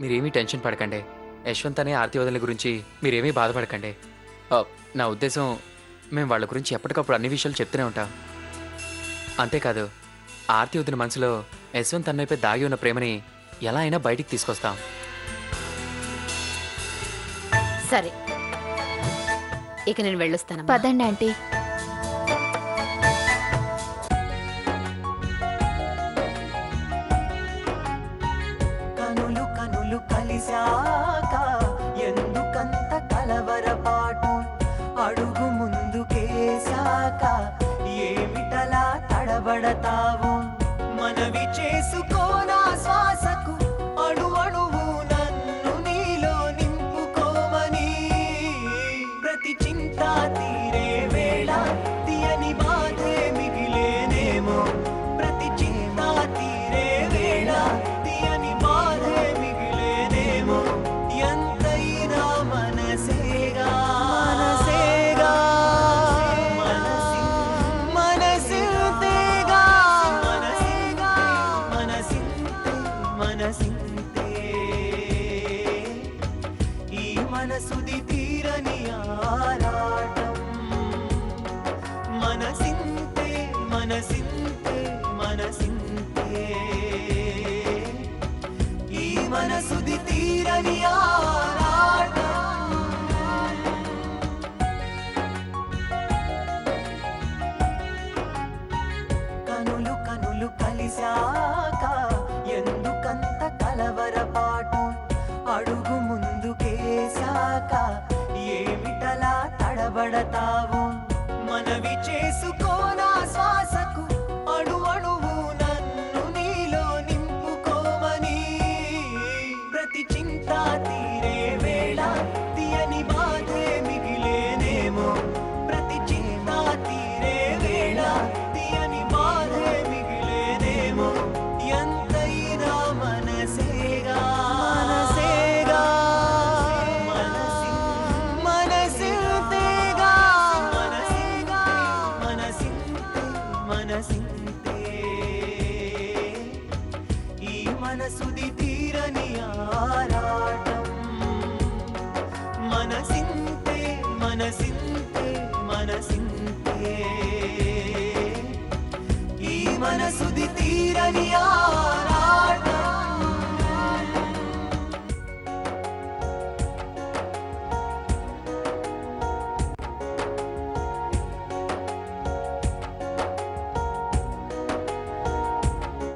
మీరేమీ టెన్షన్ పడకండి. యశ్వంత్ అనే ఆర్తి వదిన గురించి మీరేమీ బాధపడకండి. నా ఉద్దేశం మేము వాళ్ళ గురించి ఎప్పటికప్పుడు అన్ని విషయాలు చెప్తూనే ఉంటాం. అంతేకాదు ఆర్తి వదిన మనసులో యశ్వంత్ అన్నయ్యపై దాగి ఉన్న ప్రేమని ఎలా అయినా బయటికి తీసుకొస్తాం. సరే, ఇక నేను వెళ్ళొస్తాను. పదండి ఆంటీ. కనులు కనులు కలిశాక ఎందుకంత కలవరపాటు, అడుగు ముందుకేశాక ఏమిటలా తడబడతావు, మనవి చేసుకోనా శ్వాసకు అణు అణువు నన్ను నీలో నింపుకోమని, ప్రతి చింత తీరే వేళ తీయని బాధే మిగిలేనేమో, ప్రతి చింత తీరే వేళ తీయని బాధే మిగిలేనేమో, ఎంతైనా మనసేగా మనసేగా మనసింతేగా మనసేగా మనసింతే మనసింతే, ఈ మనసుది తీరని ఆరాటం, మనసింతే మనసింతే మనసింతే, ఈ మనసుది తీరని ఆరాటం. కనులు కనులు కలిశాక ఎందుకంత కలవరపాటు, అడుగు ముందుకేశాక ఏమిటలా తడబడతావు, మనవి చేసుకోనా శ్వాసకు అణు అణువు నన్ను నీలో నింపుకోమని, ప్రతి చింత తీరే వేళ తీయని బాధే మిగిలేనేమో, ప్రతి చింత తీరే వేళ తీయని బాధే మిగిలేనేమో, ఎంతైనా మనసేగా మనసేగా మనసింతేగా మనసేగా మనసింతే మనసింతే, ఈ మనసుది తీరని ఆరాటం, మనసింతే మనసింతే మనసింతే, ఈ మనసుది తీరని ఆరాటం.